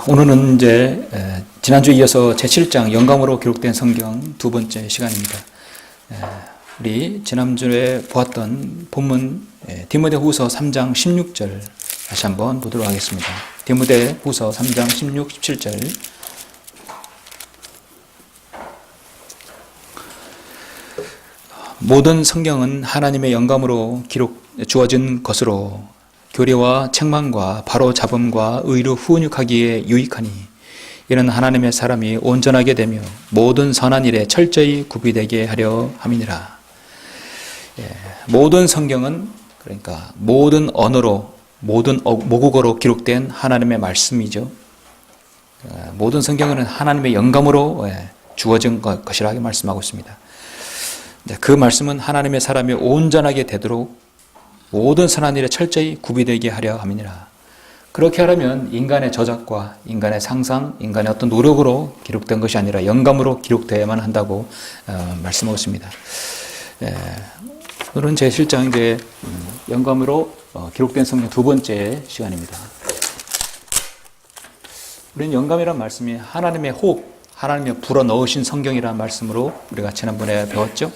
오늘은 이제 지난주에 이어서 제7장 영감으로 기록된 성경 두 번째 시간입니다. 우리 지난주에 보았던 본문 디모데후서 3장 16절 다시 한번 보도록 하겠습니다. 디모데후서 3장 16, 17절 모든 성경은 하나님의 영감으로 주어진 것으로 교리와 책망과 바로잡음과 의로 훈육하기에 유익하니 이는 하나님의 사람이 온전하게 되며 모든 선한 일에 철저히 구비되게 하려 함이니라. 모든 성경은 그러니까 모든 언어로 모든 모국어로 기록된 하나님의 말씀이죠. 모든 성경은 하나님의 영감으로 주어진 것이라고 말씀하고 있습니다. 그 말씀은 하나님의 사람이 온전하게 되도록 모든 선한 일에 철저히 구비되게 하려 함이니라. 그렇게 하려면 인간의 저작과 인간의 상상, 인간의 어떤 노력으로 기록된 것이 아니라 영감으로 기록되어야만 한다고 말씀하고 있습니다. 오늘은 제7장 이제 영감으로 기록된 성경 두 번째 시간입니다. 우리는 영감이라는 말씀이 하나님의 호흡, 하나님의 불어넣으신 성경이라는 말씀으로 우리가 지난번에 배웠죠.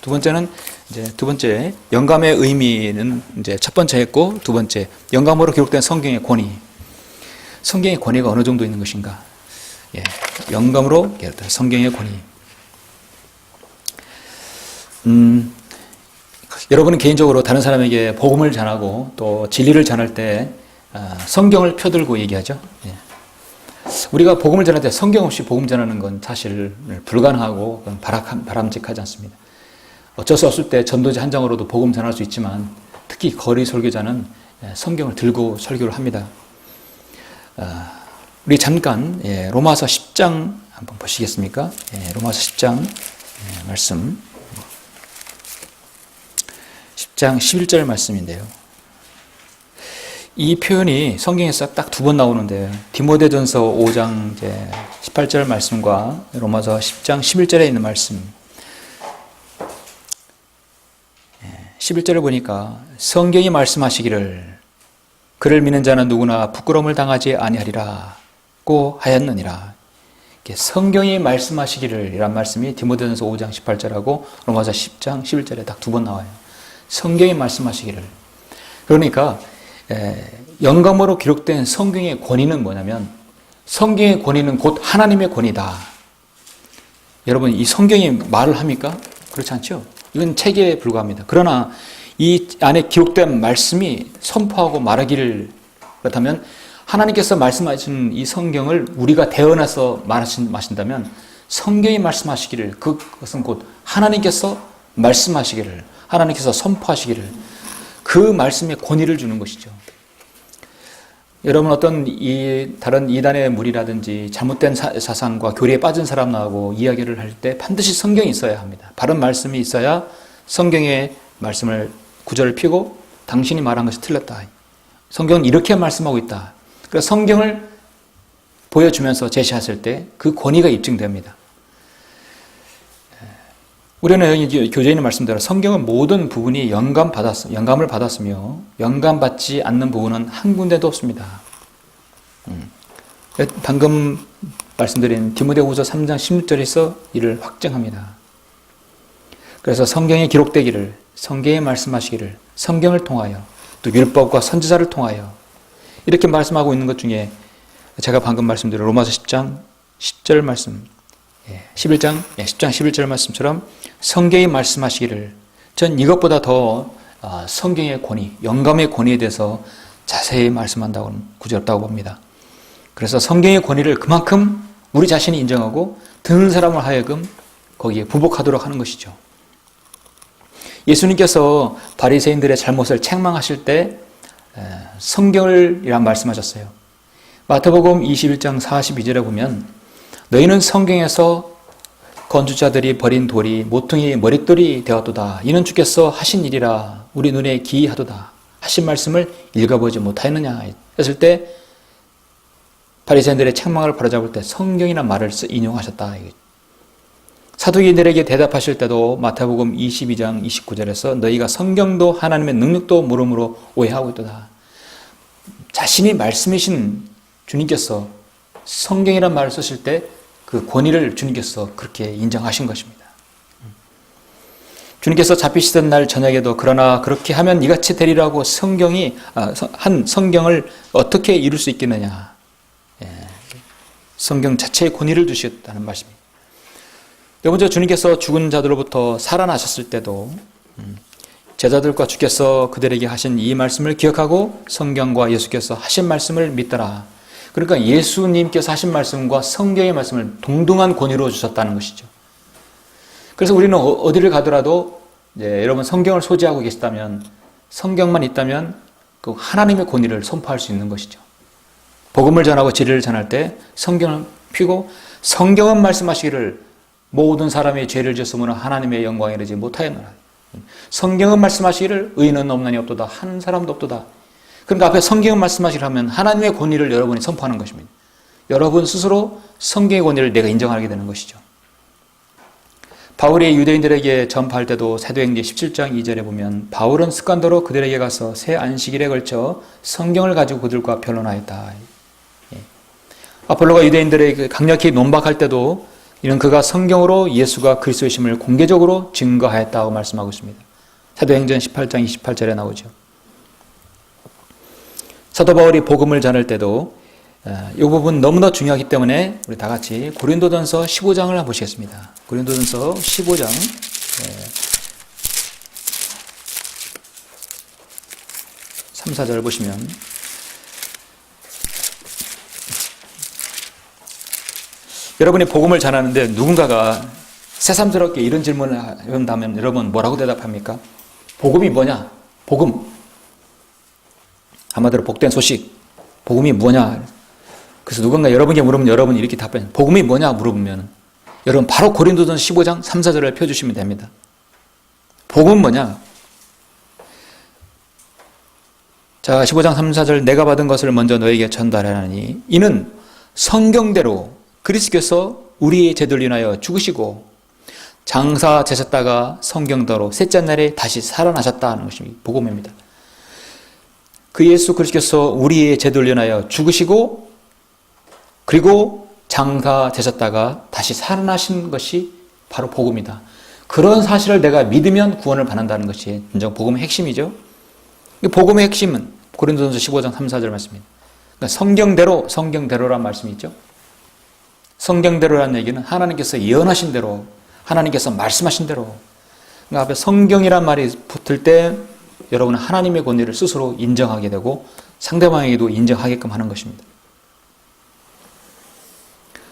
두 번째는 두 번째 영감의 의미는 첫 번째 했고, 두 번째 영감으로 기록된 성경의 권위. 성경의 권위가 어느 정도 있는 것인가? 영감으로 기록된 성경의 권위. 여러분은 개인적으로 다른 사람에게 복음을 전하고 또 진리를 전할 때 성경을 펴들고 얘기하죠. 우리가 복음을 전할 때 성경 없이 복음 전하는 건 사실 불가능하고 바람직하지 않습니다. 어쩔 수 없을 때 전도지 한 장으로도 복음 전할 수 있지만 특히 거리 설교자는 성경을 들고 설교를 합니다. 우리 잠깐 로마서 10장 한번 보시겠습니까? 로마서 10장 말씀 10장 11절 말씀인데요. 이 표현이 성경에서 딱 두 번 나오는데 디모데전서 5장 18절 말씀과 로마서 10장 11절에 있는 말씀 11절을 보니까 성경이 말씀하시기를 그를 믿는 자는 누구나 부끄러움을 당하지 아니하리라고 하였느니라. 성경이 말씀하시기를 이란 말씀이 디모데전서 5장 18절하고 로마서 10장 11절에 딱 두 번 나와요. 성경이 말씀하시기를. 그러니까 영감으로 기록된 성경의 권위는 뭐냐면 성경의 권위는 곧 하나님의 권위다. 여러분 이 성경이 말을 합니까? 그렇지 않죠? 이건 책에 불과합니다. 그러나 이 안에 기록된 말씀이 선포하고 말하기를 그렇다면 하나님께서 말씀하신 이 성경을 우리가 대언해서 말하신다면 성경이 말씀하시기를 그것은 곧 하나님께서 말씀하시기를 하나님께서 선포하시기를 그 말씀에 권위를 주는 것이죠. 여러분 어떤 다른 이단의 무리라든지 잘못된 사상과 교리에 빠진 사람하고 이야기를 할 때 반드시 성경이 있어야 합니다. 바른 말씀이 있어야 성경의 말씀을 구절을 펴고 당신이 말한 것이 틀렸다. 성경은 이렇게 말씀하고 있다. 그래서 성경을 보여주면서 제시했을 때 그 권위가 입증됩니다. 우리는 교재에 있는 말씀대로 성경은 모든 부분이 영감을 받았으며 영감받지 않는 부분은 한 군데도 없습니다. 방금 말씀드린 디모데후서 3장 16절에서 이를 확증합니다. 그래서 성경에 기록되기를, 성경에 말씀하시기를, 성경을 통하여 또 율법과 선지자를 통하여 이렇게 말씀하고 있는 것 중에 제가 방금 말씀드린 로마서 10장 10절 말씀 10장 11절 말씀처럼 성경이 말씀하시기를 전 이것보다 더 성경의 권위, 영감의 권위에 대해서 자세히 말씀한다고는 굳이 없다고 봅니다. 그래서 성경의 권위를 그만큼 우리 자신이 인정하고 듣는 사람을 하여금 거기에 부복하도록 하는 것이죠. 예수님께서 바리새인들의 잘못을 책망하실 때 성경을이란 말씀하셨어요. 마태복음 21장 42절에 보면 너희는 성경에서 건주자들이 버린 돌이 모퉁이 머릿돌이 되었도다. 이는 주께서 하신 일이라 우리 눈에 기이하도다. 하신 말씀을 읽어보지 못하였느냐 했을 때 바리새인들의 책망을 바로잡을 때 성경이라는 말을 인용하셨다. 사두개인들에게 대답하실 때도 마태복음 22장 29절에서 너희가 성경도 하나님의 능력도 모름으로 오해하고 있도다. 자신이 말씀이신 주님께서 성경이란 말을 쓰실 때 그 권위를 주님께서 그렇게 인정하신 것입니다. 주님께서 잡히시던 날 저녁에도 그러나 그렇게 하면 이같이 되리라고 한 성경을 어떻게 이룰 수 있겠느냐. 성경 자체의 권위를 주셨다는 말씀입니다. 먼저 주님께서 죽은 자들로부터 살아나셨을 때도 제자들과 주께서 그들에게 하신 이 말씀을 기억하고 성경과 예수께서 하신 말씀을 믿더라. 그러니까 예수님께서 하신 말씀과 성경의 말씀을 동등한 권위로 주셨다는 것이죠. 그래서 우리는 어디를 가더라도 여러분 성경을 소지하고 계시다면, 성경만 있다면 그 하나님의 권위를 선포할 수 있는 것이죠. 복음을 전하고 진리를 전할 때 성경을 펴고 성경은 말씀하시기를 모든 사람이 죄를 지었으므로 하나님의 영광에 이르지 못하였노라. 성경은 말씀하시기를 의인은 없나니 없도다. 한 사람도 없도다. 그러니까 앞에 성경은 말씀하시기를 하면 하나님의 권위를 여러분이 선포하는 것입니다. 여러분 스스로 성경의 권위를 내가 인정하게 되는 것이죠. 바울이 유대인들에게 전파할 때도 사도행전 17장 2절에 보면 바울은 습관대로 그들에게 가서 새 안식일에 걸쳐 성경을 가지고 그들과 변론하였다. 아폴로가 유대인들에게 강력히 논박할 때도 이는 그가 성경으로 예수가 그리스도이심을 공개적으로 증거하였다고 말씀하고 있습니다. 사도행전 18장 28절에 나오죠. 사도 바울이 복음을 전할 때도 이 부분 너무나 중요하기 때문에 우리 다 같이 고린도전서 15장을 한번 보시겠습니다. 고린도전서 15장 3, 4절 보시면 여러분이 복음을 전하는데 누군가가 새삼스럽게 이런 질문을 한다면 여러분 뭐라고 대답합니까? 복음이 뭐냐? 복음. 한마디로 복된 소식. 복음이 뭐냐? 그래서 누군가 여러분에게 물으면 여러분이 이렇게 답해요. 복음이 뭐냐 물어보면 여러분 바로 고린도전서 15장 3, 4절을 펴주시면 됩니다. 복음은 뭐냐? 자, 15장 3, 4절 내가 받은 것을 먼저 너에게 전달하니 이는 성경대로 그리스도께서 우리의 죄를 인하여 죽으시고 장사되셨다가 성경대로 셋째 날에 다시 살아나셨다는 것이 복음입니다. 그 예수 그리스도께서 우리의 죄를 인하여 죽으시고 그리고 장사되셨다가 다시 살아나신 것이 바로 복음이다. 그런 사실을 내가 믿으면 구원을 받는다는 것이 진정 복음의 핵심이죠. 복음의 핵심은 고린도전서 15장 3, 4절 말씀입니다. 그러니까 성경대로란 말씀이 있죠. 성경대로라는 얘기는 하나님께서 예언하신 대로, 하나님께서 말씀하신 대로. 그러니까 앞에 성경이란 말이 붙을 때 여러분은 하나님의 권위를 스스로 인정하게 되고 상대방에게도 인정하게끔 하는 것입니다.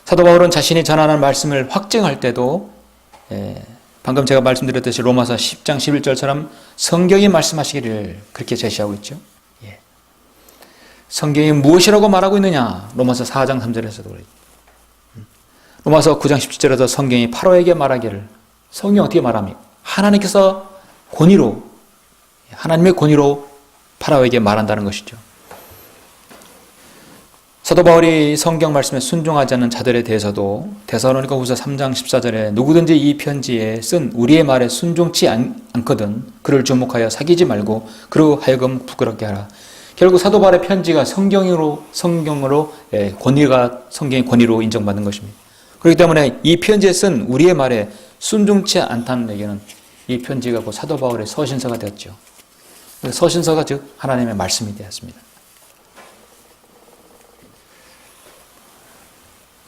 사도 바울은 자신이 전하는 말씀을 확증할 때도 방금 제가 말씀드렸듯이 로마서 10장 11절처럼 성경이 말씀하시기를 그렇게 제시하고 있죠. 성경이 무엇이라고 말하고 있느냐? 로마서 4장 3절에서도 그래요. 로마서 9장 17절에서 성경이 바로에게 말하기를 성경이 어떻게 말합니까? 하나님께서 하나님의 권위로 바로에게 말한다는 것이죠. 사도 바울이 성경 말씀에 순종하지 않는 자들에 대해서도 데살로니가후서 3장 14절에 누구든지 이 편지에 쓴 우리의 말에 순종치 않거든 그를 주목하여 사귀지 말고 그로 하여금 부끄럽게 하라. 결국 사도 바울의 편지가 성경으로 성경의 권위로 인정받는 것입니다. 그렇기 때문에 이 편지에 쓴 우리의 말에 순종치 않다는 얘기는 이 편지가 곧 사도 바울의 서신서가 되었죠. 서신서가 즉 하나님의 말씀이 되었습니다.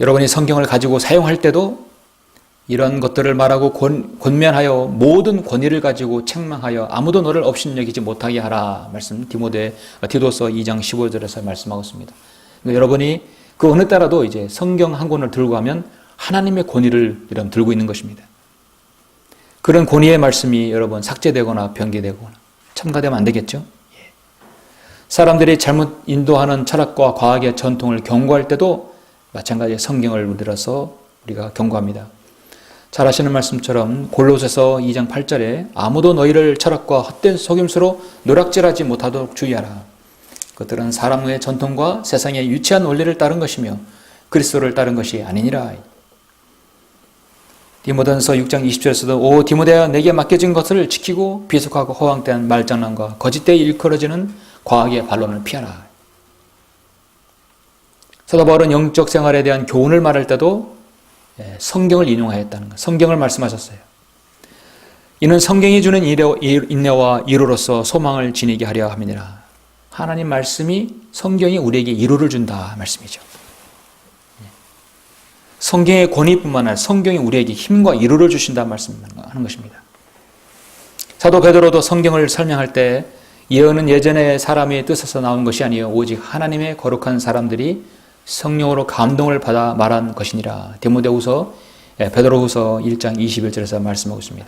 여러분이 성경을 가지고 사용할 때도 이런 것들을 말하고 권면하여 모든 권위를 가지고 책망하여 아무도 너를 업신여기지 못하게 하라 말씀 디도서 2장 15절에서 말씀하고 있습니다. 그러니까 여러분이 그 어느 때라도 이제 성경 한 권을 들고 가면 하나님의 권위를 여러분 들고 있는 것입니다. 그런 권위의 말씀이 여러분 삭제되거나 변개되거나 첨가되면 안 되겠죠? 사람들이 잘못 인도하는 철학과 과학의 전통을 경고할 때도 마찬가지로 성경을 들어서 우리가 경고합니다. 잘 아시는 말씀처럼 골로새서 2장 8절에 아무도 너희를 철학과 헛된 속임수로 노략질하지 못하도록 주의하라. 그것들은 사람의 전통과 세상의 유치한 원리를 따른 것이며 그리스도를 따른 것이 아니니라. 디모데전서 6장 20절에서도 오 디모데야 내게 맡겨진 것을 지키고 비속하고 허황된 말장난과 거짓되이 일컬어지는 과학의 반론을 피하라. 사도 바울은 영적 생활에 대한 교훈을 말할 때도 성경을 인용하였다는 것, 성경을 말씀하셨어요. 이는 성경이 주는 인내와 위로로서 소망을 지니게 하려 함이니라. 하나님 말씀이, 성경이 우리에게 위로를 준다 말씀이죠. 성경의 권위뿐만 아니라 성경이 우리에게 힘과 위로를 주신다 말씀하는 것입니다. 사도 베드로도 성경을 설명할 때 예언은 예전에 사람의 뜻에서 나온 것이 아니요 오직 하나님의 거룩한 사람들이 성령으로 감동을 받아 말한 것이니라. 디모데후서 베드로후서 1장 21절에서 말씀하고 있습니다.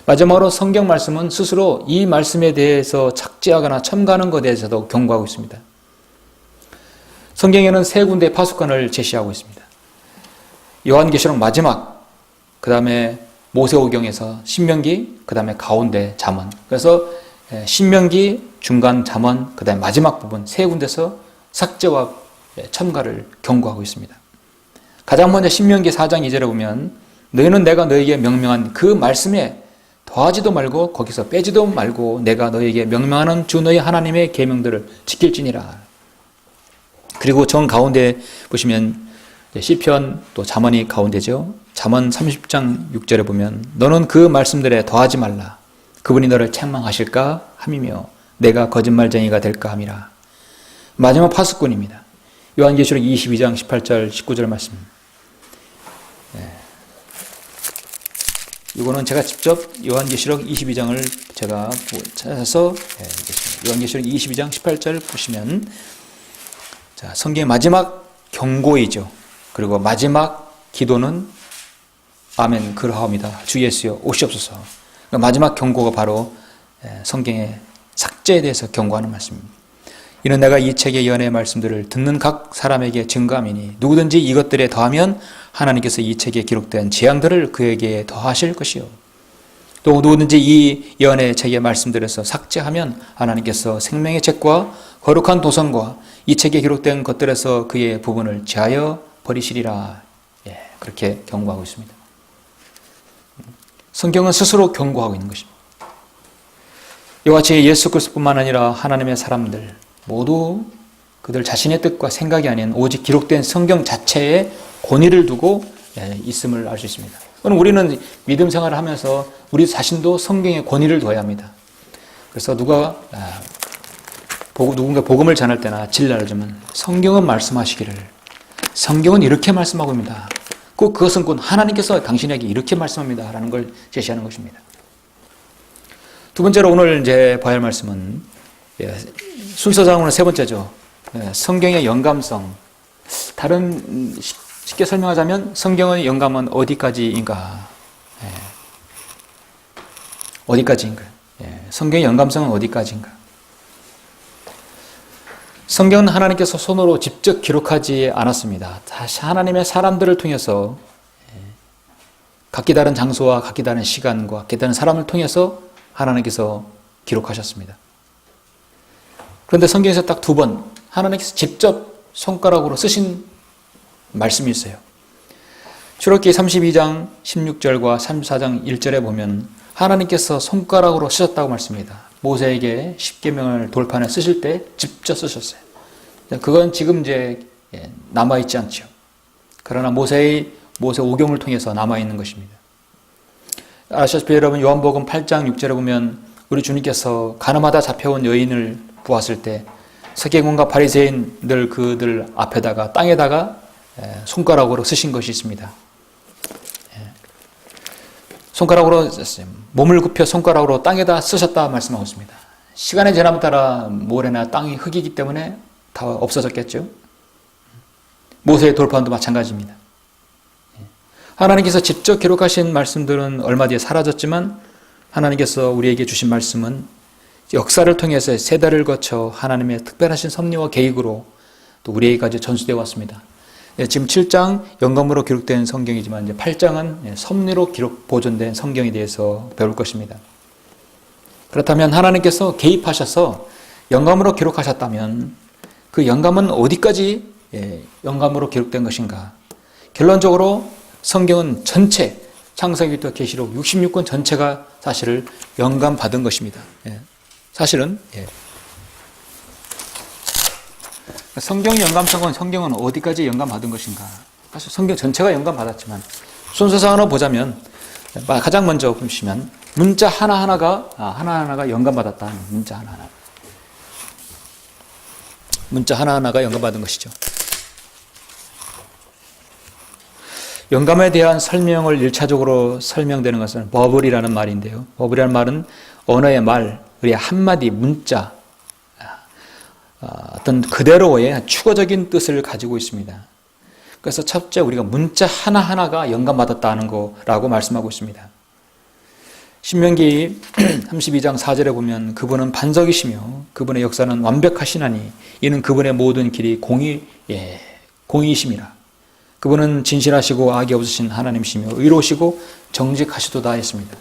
마지막으로 성경 말씀은 스스로 이 말씀에 대해서 착지하거나 첨가하는 것에 대해서도 경고하고 있습니다. 성경에는 세 군데의 파수관을 제시하고 있습니다. 요한계시록 마지막, 그 다음에 모세오경에서 신명기, 그 다음에 가운데 잠언. 그래서 신명기, 중간 잠언, 그 다음에 마지막 부분 세 군데서 삭제와 첨가를 경고하고 있습니다. 가장 먼저 신명기 4장 2절에 보면 너희는 내가 너에게 명명한 그 말씀에 더하지도 말고 거기서 빼지도 말고 내가 너에게 명명하는 주 너희 하나님의 계명들을 지킬지니라. 그리고 정 가운데 보시면 시편 또 잠언이 가운데죠. 잠언 30장 6절에 보면 너는 그 말씀들에 더하지 말라. 그분이 너를 책망하실까 함이며 내가 거짓말쟁이가 될까 함이라. 마지막 파수꾼입니다. 요한계시록 22장 18절 19절 말씀. 이거는 제가 직접 요한계시록 22장을 제가 찾아서 요한계시록 22장 18절 보시면 자, 성경의 마지막 경고이죠. 그리고 마지막 기도는 아멘 그러하옵니다. 주 예수여 오시옵소서. 마지막 경고가 바로 성경의 삭제에 대해서 경고하는 말씀입니다. 이는 내가 이 책의 예언의 말씀들을 듣는 각 사람에게 증거함이니 누구든지 이것들에 더하면 하나님께서 이 책에 기록된 재앙들을 그에게 더하실 것이요. 또 누구든지 이 예언의 책의 말씀들에서 삭제하면 하나님께서 생명의 책과 거룩한 도성과 이 책에 기록된 것들에서 그의 부분을 제하여 버리시리라. 그렇게 경고하고 있습니다. 성경은 스스로 경고하고 있는 것입니다. 이와 같이 예수 그리스도뿐만 아니라 하나님의 사람들 모두 그들 자신의 뜻과 생각이 아닌 오직 기록된 성경 자체에 권위를 두고 있음을 알 수 있습니다. 그럼 우리는 믿음 생활을 하면서 우리 자신도 성경에 권위를 둬야 합니다. 그래서 누군가 복음을 전할 때나 진리를 주면 성경은 말씀하시기를 성경은 이렇게 말씀하고 있습니다. 그것은 곧 하나님께서 당신에게 이렇게 말씀합니다. 라는 걸 제시하는 것입니다. 두 번째로 오늘 이제 봐야 할 말씀은 순서상으로는 세 번째죠. 성경의 영감성. 다른 쉽게 설명하자면 성경의 영감은 어디까지인가? 어디까지인가? 성경의 영감성은 어디까지인가? 성경은 하나님께서 손으로 직접 기록하지 않았습니다. 다시 하나님의 사람들을 통해서 각기 다른 장소와 각기 다른 시간과 각기 다른 사람을 통해서 하나님께서 기록하셨습니다. 그런데 성경에서 딱 두 번 하나님께서 직접 손가락으로 쓰신 말씀이 있어요. 출애굽기 32장 16절과 34장 1절에 보면 하나님께서 손가락으로 쓰셨다고 말씀합니다. 모세에게 십계명을 돌판에 쓰실 때 직접 쓰셨어요. 그건 지금 이제 남아있지 않죠. 그러나 모세 오경을 통해서 남아있는 것입니다. 아시다시피 여러분 요한복음 8장 6절에 보면 우리 주님께서 가늠하다 잡혀온 여인을 보았을 때 서기관과 바리새인들 그들 앞에다가 땅에다가 손가락으로 쓰신 것이 있습니다. 손가락으로 몸을 굽혀 손가락으로 땅에다 쓰셨다 말씀하고 있습니다. 시간의 지남에 따라 모래나 땅이 흙이기 때문에 다 없어졌겠죠. 모세의 돌판도 마찬가지입니다. 하나님께서 직접 기록하신 말씀들은 얼마 뒤에 사라졌지만 하나님께서 우리에게 주신 말씀은 역사를 통해서 세대를 거쳐 하나님의 특별하신 섭리와 계획으로 또 우리에게까지 전수되어 왔습니다. 지금 7장 영감으로 기록된 성경이지만 이제 8장은 섭리로 보존된 성경에 대해서 배울 것입니다. 그렇다면 하나님께서 개입하셔서 영감으로 기록하셨다면 그 영감은 어디까지 영감으로 기록된 것인가? 결론적으로 성경은 전체 창세기부터 계시록 66권 전체가 사실을 영감받은 것입니다. 사실은 성경 영감성은 성경은 어디까지 영감받은 것인가? 사실 성경 전체가 영감받았지만 순서상으로 보자면 가장 먼저 보시면 문자 하나하나가 영감받았다. 문자 하나하나가 영감받은 것이죠. 영감에 대한 설명을 1차적으로 설명되는 것은 버블이라는 말인데요. 버블이라는 말은 언어의 말, 우리 한마디 문자, 어떤 그대로의 추가적인 뜻을 가지고 있습니다. 그래서 첫째 우리가 문자 하나하나가 영감받았다는 거라고 말씀하고 있습니다. 신명기 32장 4절에 보면 그분은 반석이시며 그분의 역사는 완벽하시나니 이는 그분의 모든 길이 공의이심이라. 그분은 진실하시고 악이 없으신 하나님이시며 의로우시고 정직하시도다 했습니다.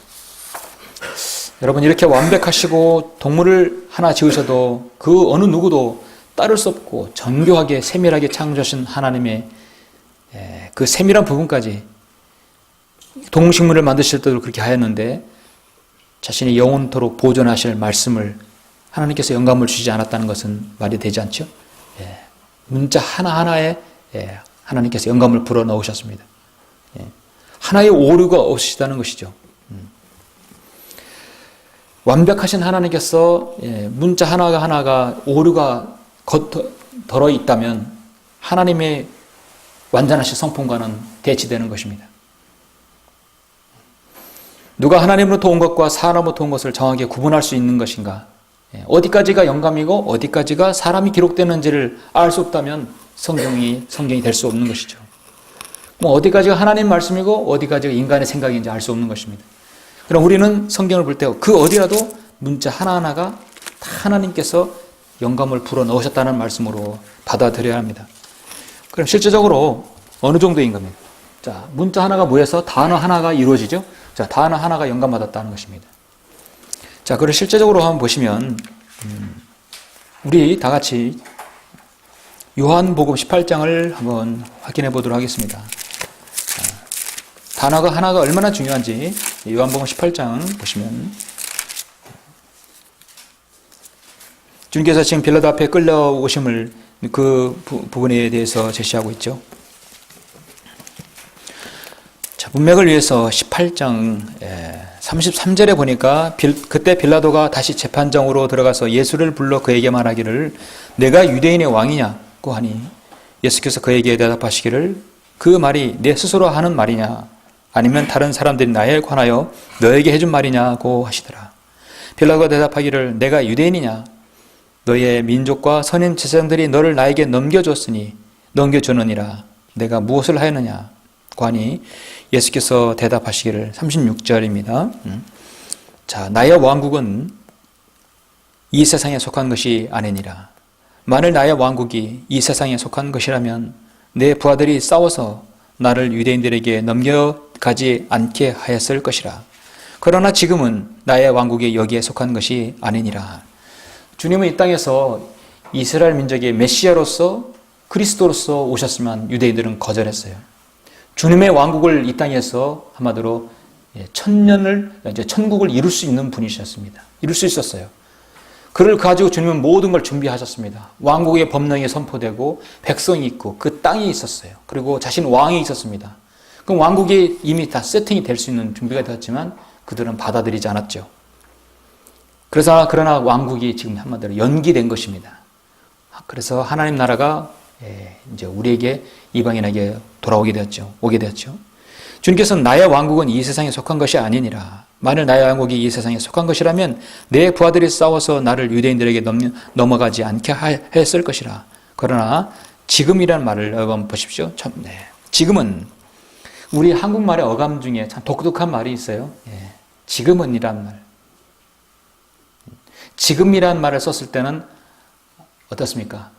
여러분, 이렇게 완벽하시고 동물을 하나 지으셔도 그 어느 누구도 따를 수 없고 정교하게 세밀하게 창조하신 하나님의 그 세밀한 부분까지 동식물을 만드실 때도 그렇게 하였는데 자신이 영원토록 보존하실 말씀을 하나님께서 영감을 주지 않았다는 것은 말이 되지 않죠? 문자 하나하나에 하나님께서 영감을 불어넣으셨습니다. 하나의 오류가 없으시다는 것이죠. 완벽하신 하나님께서 문자 하나가 오류가 덜어 있다면 하나님의 완전하신 성품과는 대치되는 것입니다. 누가 하나님으로부터 온 것과 사람으로부터 온 것을 정확하게 구분할 수 있는 것인가? 어디까지가 영감이고 어디까지가 사람이 기록되는지를 알 수 없다면 성경이 될 수 없는 것이죠. 어디까지가 하나님 말씀이고 어디까지가 인간의 생각인지 알 수 없는 것입니다. 그럼 우리는 성경을 볼 때 그 어디라도 문자 하나하나가 다 하나님께서 영감을 불어넣으셨다는 말씀으로 받아들여야 합니다. 그럼 실제적으로 어느 정도인 겁니까? 자, 문자 하나가 모여서 단어 하나가 이루어지죠? 자, 단어 하나가 영감받았다는 것입니다. 자, 그걸 실제적으로 한번 보시면, 우리 다 같이 요한복음 18장을 한번 확인해 보도록 하겠습니다. 단어가 하나가 얼마나 중요한지 요한복음 18장 보시면 주님께서 지금 빌라도 앞에 끌려오심을 그 부분에 대해서 제시하고 있죠. 자, 문맥을 위해서 18장 33절에 보니까 그때 빌라도가 다시 재판장으로 들어가서 예수를 불러 그에게 말하기를 내가 유대인의 왕이냐고 하니 예수께서 그에게 대답하시기를 그 말이 내 스스로 하는 말이냐 아니면 다른 사람들이 나에 관하여 너에게 해준 말이냐고 하시더라. 빌라도가 대답하기를 내가 유대인이냐 너의 민족과 선인 제사장들이 너를 나에게 넘겨주느니라 내가 무엇을 하였느냐고 하니 예수께서 대답하시기를 36절입니다. 자, 나의 왕국은 이 세상에 속한 것이 아니니라. 만일 나의 왕국이 이 세상에 속한 것이라면 내 부하들이 싸워서 나를 유대인들에게 넘겨가지 않게 하였을 것이라. 그러나 지금은 나의 왕국이 여기에 속한 것이 아니니라. 주님은 이 땅에서 이스라엘 민족의 메시아로서 그리스도로서 오셨지만 유대인들은 거절했어요. 주님의 왕국을 이 땅에서 한마디로 천국을 이룰 수 있는 분이셨습니다. 이룰 수 있었어요. 그를 가지고 주님은 모든 걸 준비하셨습니다. 왕국의 법령이 선포되고 백성이 있고 그 땅이 있었어요. 그리고 자신 왕이 있었습니다. 그럼 왕국이 이미 다 세팅이 될 수 있는 준비가 되었지만 그들은 받아들이지 않았죠. 그러나 왕국이 지금 한마디로 연기된 것입니다. 그래서 하나님 나라가 이제 우리에게 이방인에게 오게 되었죠. 주님께서는 나의 왕국은 이 세상에 속한 것이 아니니라. 만일 나의 왕국이 이 세상에 속한 것이라면 내 부하들이 싸워서 나를 유대인들에게 넘어가지 않게 했을 것이라. 그러나 지금이라는 말을 여러분 보십시오. 지금은 우리 한국말의 어감 중에 참 독특한 말이 있어요. 지금은이라는 말. 지금이라는 말을 썼을 때는 어떻습니까?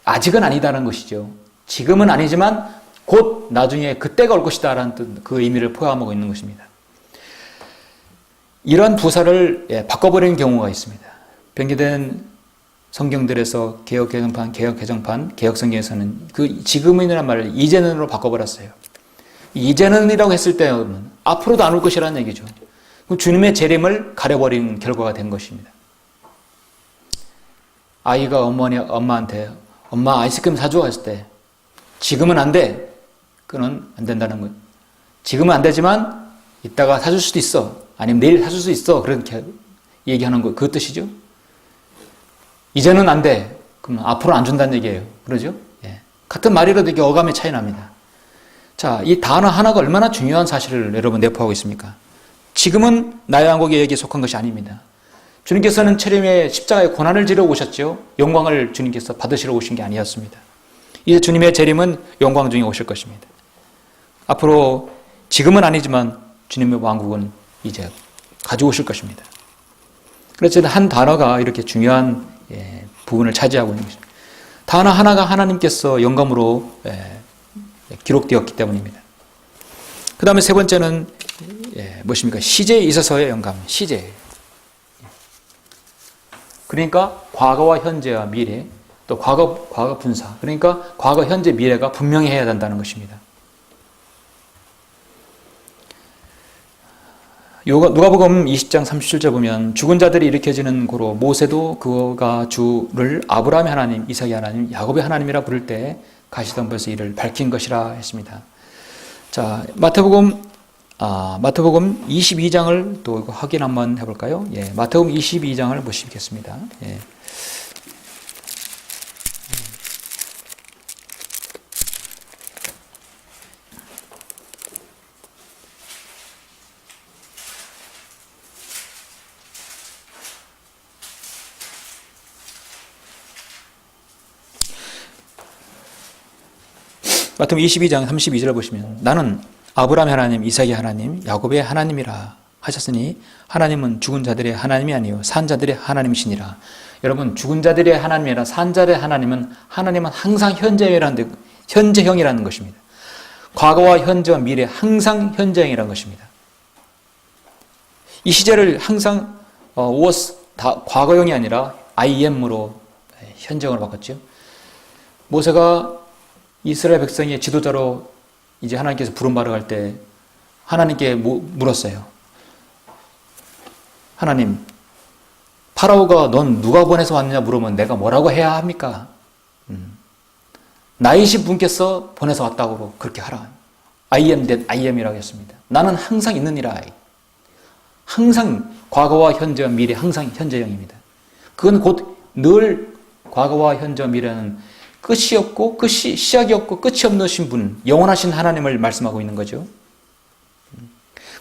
아직은 아니다라는 것이죠. 지금은 아니지만 곧 나중에 그때가 올 것이다 라는 뜻, 그 의미를 포함하고 있는 것입니다. 이러한 부사를 바꿔버리는 경우가 있습니다. 변경된 성경들에서 개혁개정판, 개혁성경에서는 그 지금이라는 말을 이제는으로 바꿔버렸어요. 이제는이라고 했을 때는 앞으로도 안 올 것이라는 얘기죠. 주님의 재림을 가려버리는 결과가 된 것입니다. 아이가 엄마한테 엄마 아이스크림 사줘 했을 때 지금은 안 돼. 그건 안 된다는 거예요. 지금은 안 되지만 이따가 사줄 수도 있어. 아니면 내일 사줄 수 있어. 그렇게 얘기하는 거, 그 뜻이죠. 이제는 안 돼. 그럼 앞으로는 안 준다는 얘기예요. 그러죠? 예. 같은 말이라도 이게 어감의 차이 납니다. 자, 이 단어 하나가 얼마나 중요한 사실을 여러분 내포하고 있습니까? 지금은 나의 왕국에게 속한 것이 아닙니다. 주님께서는 체림의 십자가의 고난을 지러 오셨죠. 영광을 주님께서 받으시러 오신 게 아니었습니다. 이제 주님의 재림은 영광 중에 오실 것입니다. 앞으로 지금은 아니지만 주님의 왕국은 이제 가져오실 것입니다. 그래서 한 단어가 이렇게 중요한 부분을 차지하고 있는 것입니다. 단어 하나가 하나님께서 영감으로 기록되었기 때문입니다. 그 다음에 세 번째는 무엇입니까? 시제에 있어서의 영감, 시제. 그러니까 과거와 현재와 미래, 또 과거 분사. 그러니까 과거, 현재, 미래가 분명히 해야 된다는 것입니다. 누가복음 20장 37절 보면 죽은 자들이 일으켜지는 고로 모세도 그가 주를 아브라함의 하나님, 이삭의 하나님, 야곱의 하나님이라 부를 때 가시던 곳에서 이를 밝힌 것이라 했습니다. 자, 마태복음 22장을 또 확인 한번 해볼까요? 예, 마태복음 22장을 보시겠습니다. 예. 마태복음 22장 32절 보시면 나는 아브라함의 하나님, 이삭의 하나님, 야곱의 하나님이라 하셨으니 하나님은 죽은 자들의 하나님이 아니요 산 자들의 하나님이시니라. 여러분, 죽은 자들의 하나님이라 산 자들의 하나님은 항상 현재형이라는 것입니다. 과거와 현재와 미래 항상 현재형이라는 것입니다. 이 시제를 항상 was 과거형이 아니라 I am으로 현재형으로 바꿨죠. 모세가 이스라엘 백성의 지도자로 이제 하나님께서 부름받아 갈 때 하나님께 물었어요. 하나님, 파라오가 넌 누가 보내서 왔느냐 물으면 내가 뭐라고 해야 합니까? 나이신 분께서 보내서 왔다고 그렇게 하라. I am that I am이라고 했습니다. 나는 항상 있느니라. 항상 과거와 현재와 미래 항상 현재형입니다. 그건 곧 늘 과거와 현재와 미래는 끝이 없고 시작이 없고 끝이 없으신 분, 영원하신 하나님을 말씀하고 있는 거죠.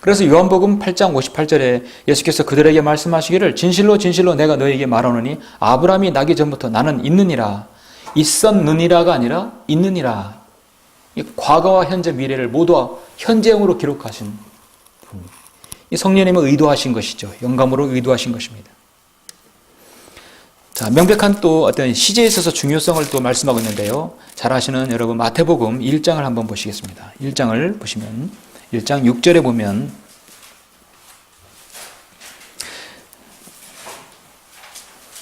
그래서 요한복음 8장 58절에 예수께서 그들에게 말씀하시기를 진실로 진실로 내가 너에게 말하노니 아브라함이 나기 전부터 나는 있느니라. 있었느니라가 아니라 있느니라. 이 과거와 현재 미래를 모두 현재형으로 기록하신 분. 이 성령님은 의도하신 것이죠. 영감으로 의도하신 것입니다. 자, 명백한 또 어떤 시제에 있어서 중요성을 또 말씀하고 있는데요. 잘 아시는 여러분 마태복음 1장을 한번 보시겠습니다. 1장을 보시면 1장 6절에 보면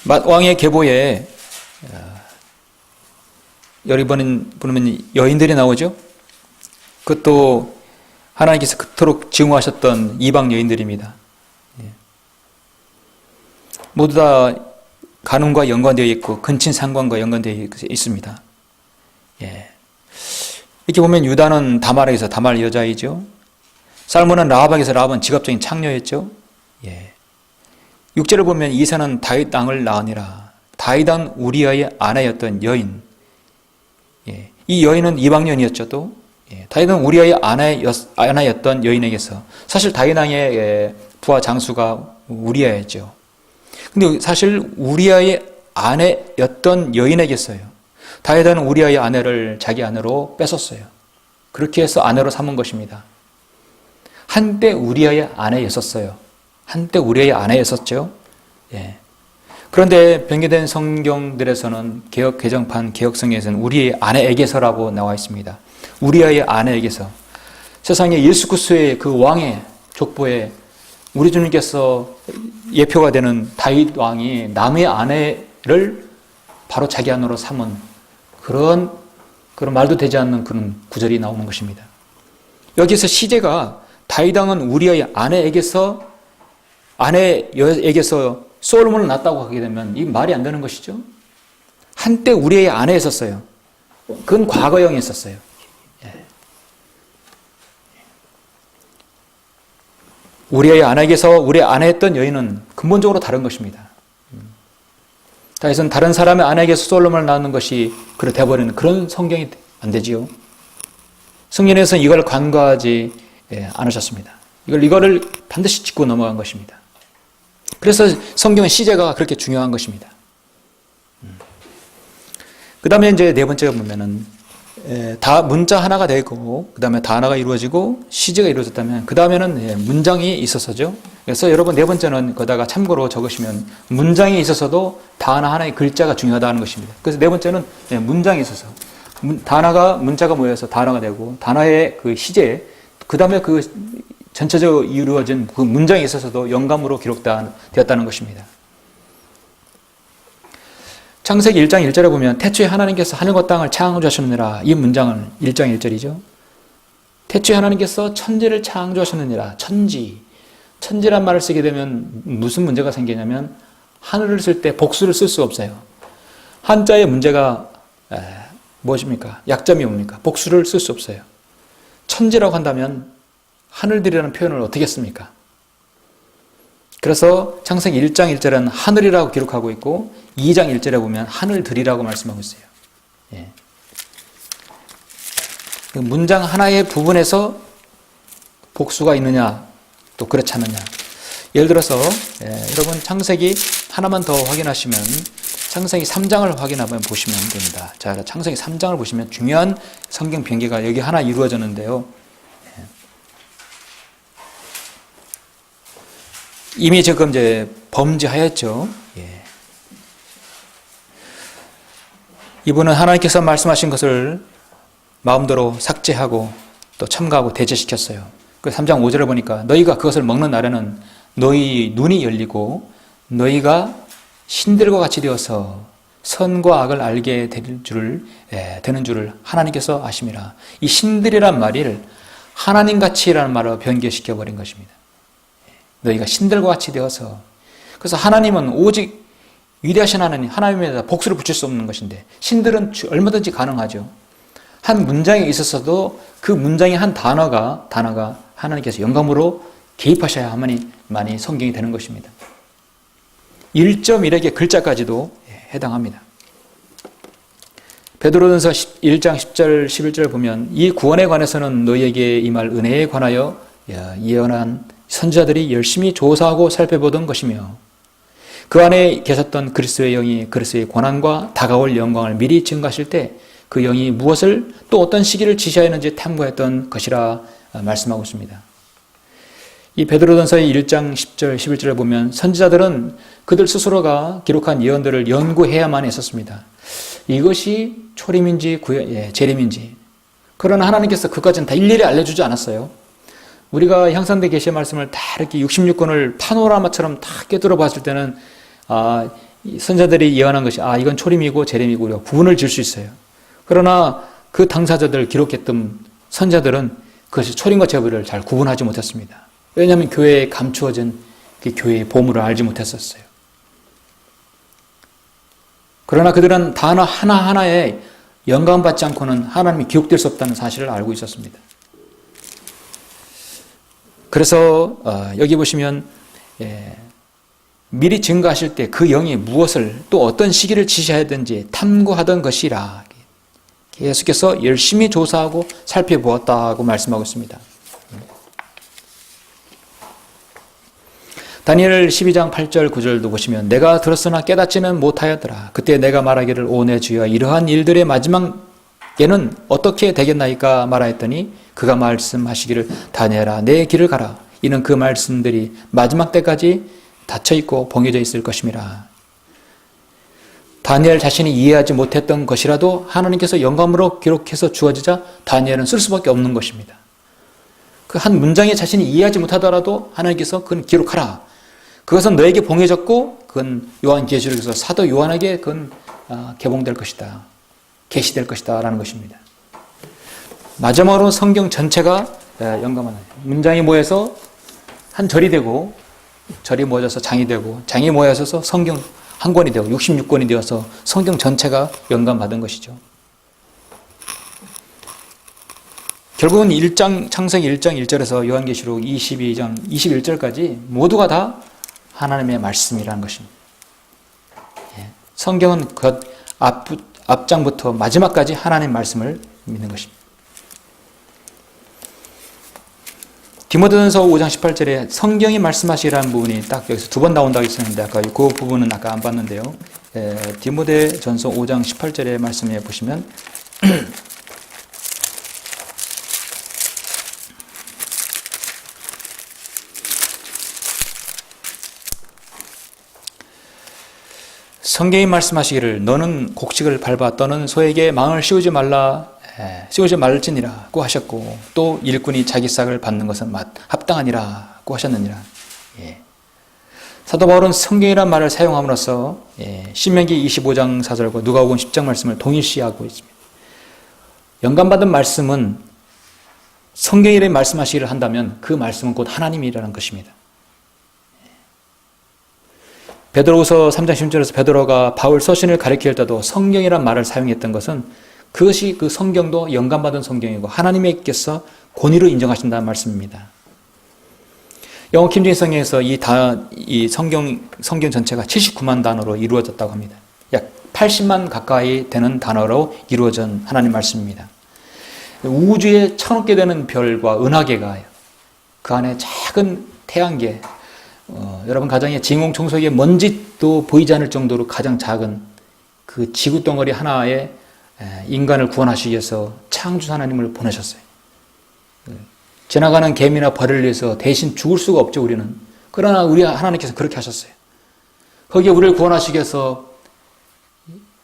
왕의 계보에 여러분 보면 여인들이 나오죠. 그것도 하나님께서 그토록 증오하셨던 이방 여인들입니다. 모두 다 간음과 연관되어 있고 근친 상관과 연관되어 있습니다. 예. 이렇게 보면 유다는 다말에서 다말 여자이죠. 살몬은 라합에서 라합은 직업적인 창녀였죠. 예. 6절을 보면 이사는 다윗 땅을 낳으니라. 다윗은 우리아의 아내였던 여인. 예. 이 여인은 이방 여인이었죠. 또 예. 다윗은 우리아의 아내였던 여인에게서 사실 다윗 왕의 부하 장수가 우리아였죠. 근데 사실 우리아의 아내였던 여인에게서요. 다윗은 우리아의 아내를 자기 아내로 뺏었어요. 그렇게 해서 아내로 삼은 것입니다. 한때 우리아의 아내였었어요. 한때 우리아의 아내였었죠. 예. 그런데 변경된 성경들에서는 개역 개정판 개역성에서는 우리의 아내에게서라고 나와 있습니다. 우리아의 아내에게서 세상의 예수 그리스도의 그 왕의 족보에 우리 주님께서 예표가 되는 다윗 왕이 남의 아내를 바로 자기 아내로 삼은 그런 말도 되지 않는 그런 구절이 나오는 것입니다. 여기서 시제가 다윗 왕은 우리아의 아내에게서 솔로몬을 낳았다고 하게 되면 이 말이 안 되는 것이죠. 한때 우리의 안에 있었어요. 그건 과거형이 있었어요. 우리의 아내에게서 우리 안에 있던 여인은 근본적으로 다른 것입니다. 다윗은 다른 사람의 아내에게서 솔로몬을 낳는 것이 그래 되어버리는 그런 성경이 안 되지요. 성경에서는 이걸 간과하지 않으셨습니다. 이거를 반드시 짚고 넘어간 것입니다. 그래서 성경은 시제가 그렇게 중요한 것입니다. 그 다음에 이제 네 번째가 보면은 다 문자 하나가 되고 그 다음에 단어가 이루어지고 시제가 이루어졌다면 그 다음에는 문장이 있어서죠. 그래서 여러분 네 번째는 거다가 참고로 적으시면 문장이 있어서도 단어 하나의 글자가 중요하다는 것입니다. 그래서 네 번째는 문장이 있어서 단어가 문자가 모여서 단어가 되고 단어의 그 시제 그 다음에 그 전체적으로 이루어진 그 문장에 있어서도 영감으로 기록되었다는 것입니다. 창세기 1장 1절에 보면 태초에 하나님께서 하늘과 땅을 창조하셨느니라. 이 문장은 1장 1절이죠. 태초에 하나님께서 천지를 창조하셨느니라. 천지란 말을 쓰게 되면 무슨 문제가 생기냐면 하늘을 쓸 때 복수를 쓸 수 없어요. 한자의 문제가 무엇입니까? 약점이 뭡니까? 복수를 쓸 수 없어요. 천지라고 한다면 하늘들이라는 표현을 어떻게 씁니까? 그래서 창세기 1장 1절은 하늘이라고 기록하고 있고 2장 1절에 보면 하늘들이라고 말씀하고 있어요. 그 문장 하나의 부분에서 복수가 있느냐 또 그렇지 않느냐. 예를 들어서 여러분 창세기 하나만 더 확인하시면 창세기 3장을 확인하면 보시면 됩니다. 자, 창세기 3장을 보시면 중요한 성경 변기가 여기 하나 이루어졌는데요. 이미 지금 이제 범죄하였죠. 이분은 하나님께서 말씀하신 것을 마음대로 삭제하고 또 첨가하고 대체시켰어요. 그 3장 5절에 보니까 너희가 그것을 먹는 날에는 너희 눈이 열리고 너희가 신들과 같이 되어서 선과 악을 알게 되는 줄을 하나님께서 아심이라. 이 신들이란 말을 하나님같이라는 말로 변개시켜 버린 것입니다. 너희가 신들과 같이 되어서. 그래서 하나님은 오직 위대하신 하나님에다 복수를 붙일 수 없는 것인데 신들은 얼마든지 가능하죠. 한 문장에 있어서도 그 문장의 한 단어가 하나님께서 영감으로 개입하셔야만이 성경이 되는 것입니다. 1.1에게 글자까지도 해당합니다. 베드로전서 1장 10절 11절을 보면 이 구원에 관해서는 너희에게 임할 은혜에 관하여 예언한 선지자들이 열심히 조사하고 살펴보던 것이며 그 안에 계셨던 그리스도의 영이 그리스도의 권한과 다가올 영광을 미리 증거하실 때 그 영이 무엇을 또 어떤 시기를 지시하였는지 탐구했던 것이라 말씀하고 있습니다. 이 베드로전서의 1장 10절 11절을 보면 선지자들은 그들 스스로가 기록한 예언들을 연구해야만 했었습니다. 이것이 초림인지 재림인지. 그러나 하나님께서 그까지는 다 일일이 알려주지 않았어요. 우리가 향상된 계시의 말씀을 다 이렇게 66권을 파노라마처럼 다 꿰뚫어 봤을 때는 선자들이 예언한 것이 이건 초림이고 재림이고 우리가 구분을 지을 수 있어요. 그러나 그 당사자들 기록했던 선자들은 그것이 초림과 재림을 잘 구분하지 못했습니다. 왜냐하면 교회에 감추어진 그 교회의 보물을 알지 못했었어요. 그러나 그들은 단어 하나하나에 영감받지 않고는 하나님이 기록될 수 없다는 사실을 알고 있었습니다. 그래서 여기 보시면 미리 증거하실 때 그 영이 무엇을 또 어떤 시기를 지시하든지 탐구하던 것이라 계속해서 열심히 조사하고 살펴보았다고 말씀하고 있습니다. 다니엘 12장 8절 9절도 보시면 내가 들었으나 깨닫지는 못하였더라. 그때 내가 말하기를 오 내 주여 이러한 일들의 마지막에는 어떻게 되겠나이까 말하였더니 그가 말씀하시기를 다니엘아 내 길을 가라. 이는 그 말씀들이 마지막 때까지 닫혀있고 봉해져 있을 것임이라. 다니엘 자신이 이해하지 못했던 것이라도 하나님께서 영감으로 기록해서 주어지자 다니엘은 쓸 수밖에 없는 것입니다. 그 한 문장에 자신이 이해하지 못하더라도 하나님께서 그건 기록하라. 그것은 너에게 봉해졌고 그건 요한계시록에서 사도 요한에게 그건 개봉될 것이다. 계시될 것이다 라는 것입니다. 마지막으로 성경 전체가 영감하는 문장이 모여서 한 절이 되고 절이 모여져서 장이 되고 장이 모여져서 성경 한 권이 되고 66권이 되어서 성경 전체가 영감받은 것이죠. 결국은 창세기 1장 1절에서 요한계시록 22장 21절까지 모두가 다 하나님의 말씀이라는 것입니다. 성경은 그 앞장부터 마지막까지 하나님의 말씀을 믿는 것입니다. 디모데전서 5장 18절에 성경이 말씀하시라는 부분이 딱 여기서 두 번 나온다고 했었는데 아까 그 부분은 아까 안 봤는데요. 디모데전서 5장 18절의 말씀에 보시면 성경이 말씀하시기를 너는 곡식을 밟아 떠는 소에게 망을 씌우지 말지니라고 하셨고 또 일꾼이 자기 싹을 받는 것은 합당하니라고 하셨느니라. 사도 바울은 성경이란 말을 사용함으로써 신명기 25장 4절과 누가복음 10장 말씀을 동일시하고 있습니다. 영감받은 말씀은 성경이란 말씀하시기를 한다면 그 말씀은 곧 하나님이라는 것입니다. 베드로후서 3장 10절에서 베드로가 바울 서신을 가리킬 때도 성경이란 말을 사용했던 것은 그것이 그 성경도 영감받은 성경이고 하나님께서 권위로 인정하신다는 말씀입니다. 영어 킴제임스 성경에서 이 성경 전체가 79만 단어로 이루어졌다고 합니다. 약 80만 가까이 되는 단어로 이루어진 하나님 말씀입니다. 우주에 1000억 개 되는 별과 은하계가 그 안에 작은 태양계, 여러분 가정에 진공청소기에 먼지도 보이지 않을 정도로 가장 작은 그 지구덩어리 하나에 인간을 구원하시기 위해서 창조 하나님을 보내셨어요. 지나가는 개미나 벌을 위해서 대신 죽을 수가 없죠, 우리는. 그러나 우리 하나님께서 그렇게 하셨어요. 거기에 우리를 구원하시기 위해서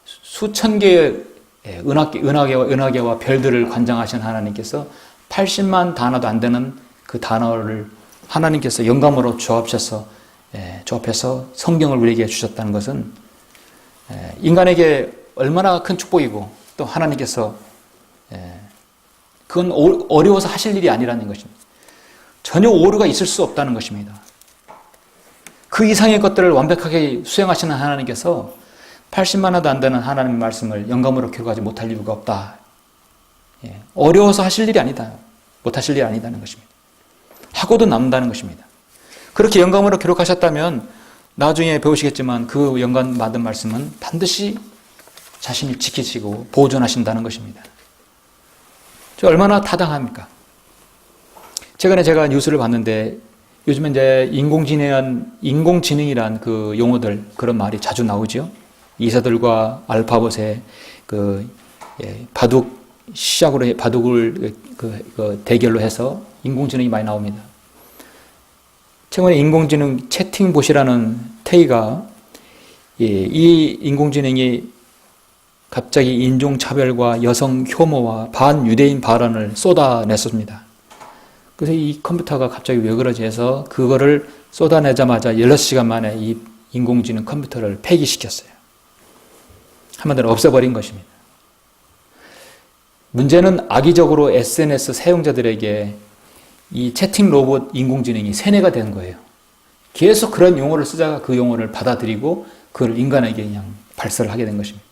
수천 개의 은하계와 별들을 관장하신 하나님께서 80만 단어도 안 되는 그 단어를 하나님께서 영감으로 조합해서 성경을 우리에게 주셨다는 것은 인간에게 얼마나 큰 축복이고 또 하나님께서 그건 어려워서 하실 일이 아니라는 것입니다. 전혀 오류가 있을 수 없다는 것입니다. 그 이상의 것들을 완벽하게 수행하시는 하나님께서 80만 화도 안 되는 하나님의 말씀을 영감으로 기록하지 못할 이유가 없다. 어려워서 하실 일이 아니다. 못하실 일이 아니다는 것입니다. 하고도 남는다는 것입니다. 그렇게 영감으로 기록하셨다면 나중에 배우시겠지만 그 영감 받은 말씀은 반드시 자신이 지키시고 보존하신다는 것입니다. 저 얼마나 타당합니까? 최근에 제가 뉴스를 봤는데 요즘에 이제 인공지능이란 그 용어들, 그런 말이 자주 나오죠. 이사들과 알파벳의 바둑을 대결로 해서 인공지능이 많이 나옵니다. 최근에 인공지능 채팅봇이라는 테이가 이 인공지능이 갑자기 인종차별과 여성 혐오와 반유대인 발언을 쏟아냈습니다. 그래서 이 컴퓨터가 갑자기 왜 그러지 해서 그거를 쏟아내자마자 16시간 만에 이 인공지능 컴퓨터를 폐기시켰어요. 한마디로 없애버린 것입니다. 문제는 악의적으로 SNS 사용자들에게 이 채팅 로봇 인공지능이 세뇌가 된 거예요. 계속 그런 용어를 쓰다가 그 용어를 받아들이고 그걸 인간에게 그냥 발설을 하게 된 것입니다.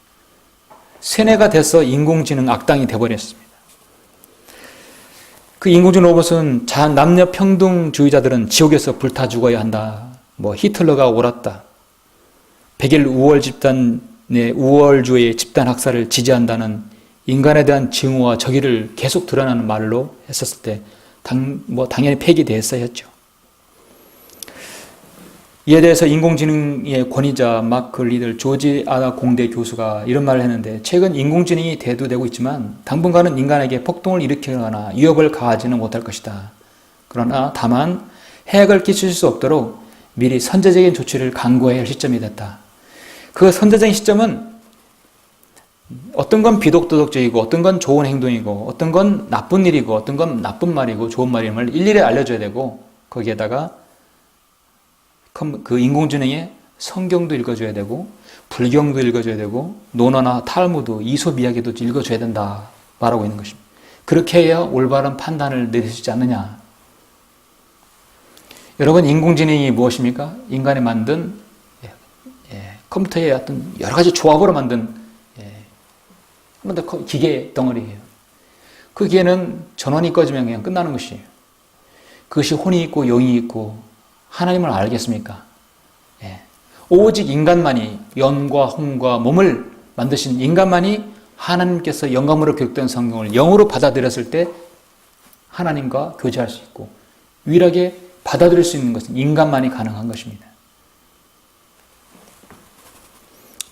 세뇌가 돼서 인공지능 악당이 돼버렸습니다. 그 인공지능 로봇은 남녀 평등주의자들은 지옥에서 불타 죽어야 한다. 히틀러가 옳았다. 백일 우월 집단의 우월주의 집단 학살을 지지한다는 인간에 대한 증오와 적의를 계속 드러나는 말로 했었을 때 당연히 폐기되었어야 했죠. 이에 대해서 인공지능의 권위자 마크 리들 조지 아나 공대 교수가 이런 말을 했는데 최근 인공지능이 대두되고 있지만 당분간은 인간에게 폭동을 일으키거나 위협을 가하지는 못할 것이다. 그러나 다만 해악을 끼칠 수 없도록 미리 선제적인 조치를 강구해야 할 시점이 됐다. 그 선제적인 시점은 어떤 건 비독도덕적이고 어떤 건 좋은 행동이고 어떤 건 나쁜 일이고 어떤 건 나쁜 말이고 좋은 말임을 일일이 알려줘야 되고 거기에다가 그 인공지능에 성경도 읽어줘야 되고 불경도 읽어줘야 되고 논어나 탈무드, 이솝 이야기도 읽어줘야 된다 말하고 있는 것입니다. 그렇게 해야 올바른 판단을 내릴 수 있지 않느냐. 여러분 인공지능이 무엇입니까? 인간이 만든 컴퓨터의 어떤 여러 가지 조합으로 만든 한 번 더 기계 덩어리예요. 그 기계는 전원이 꺼지면 그냥 끝나는 것이에요. 그것이 혼이 있고 영이 있고 하나님을 알겠습니까? 오직 인간만이, 영과 혼과 몸을 만드신 인간만이 하나님께서 영감으로 기록된 성경을 영으로 받아들였을 때 하나님과 교제할 수 있고 유일하게 받아들일 수 있는 것은 인간만이 가능한 것입니다.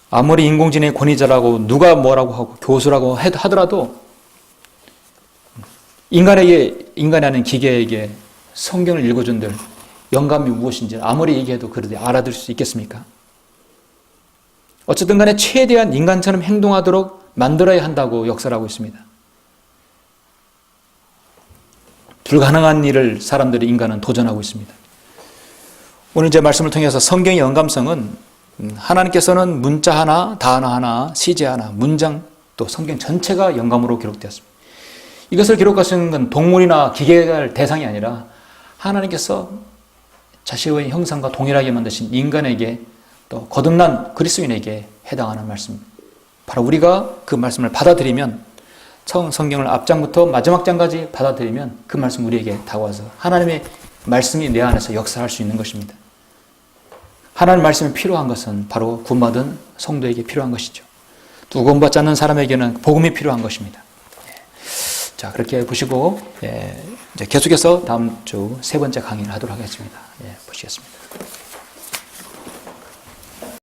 아무리 인공지능의 권위자라고 누가 뭐라고 하고 교수라고 하더라도 인간이 아닌 기계에게 성경을 읽어준들 영감이 무엇인지 아무리 얘기해도 그러지 알아들을 수 있겠습니까? 어쨌든 간에 최대한 인간처럼 행동하도록 만들어야 한다고 역사를 하고 있습니다. 불가능한 일을 인간은 도전하고 있습니다. 오늘 제 말씀을 통해서 성경의 영감성은 하나님께서는 문자 하나, 단어 하나, 시제 하나, 문장 또 성경 전체가 영감으로 기록되었습니다. 이것을 기록하시는 건 동물이나 기계가 할 대상이 아니라 하나님께서 자신의 형상과 동일하게 만드신 인간에게 또 거듭난 그리스도인에게 해당하는 말씀입니다. 바로 우리가 그 말씀을 받아들이면 성경을 앞장부터 마지막 장까지 받아들이면 그 말씀 우리에게 다가와서 하나님의 말씀이 내 안에서 역사할 수 있는 것입니다. 하나님 말씀이 필요한 것은 바로 구원받은 성도에게 필요한 것이죠. 또 구원받지 않는 사람에게는 복음이 필요한 것입니다. 자, 그렇게 보시고 이제 계속해서 다음 주 세 번째 강의를 하도록 하겠습니다. 보시겠습니다.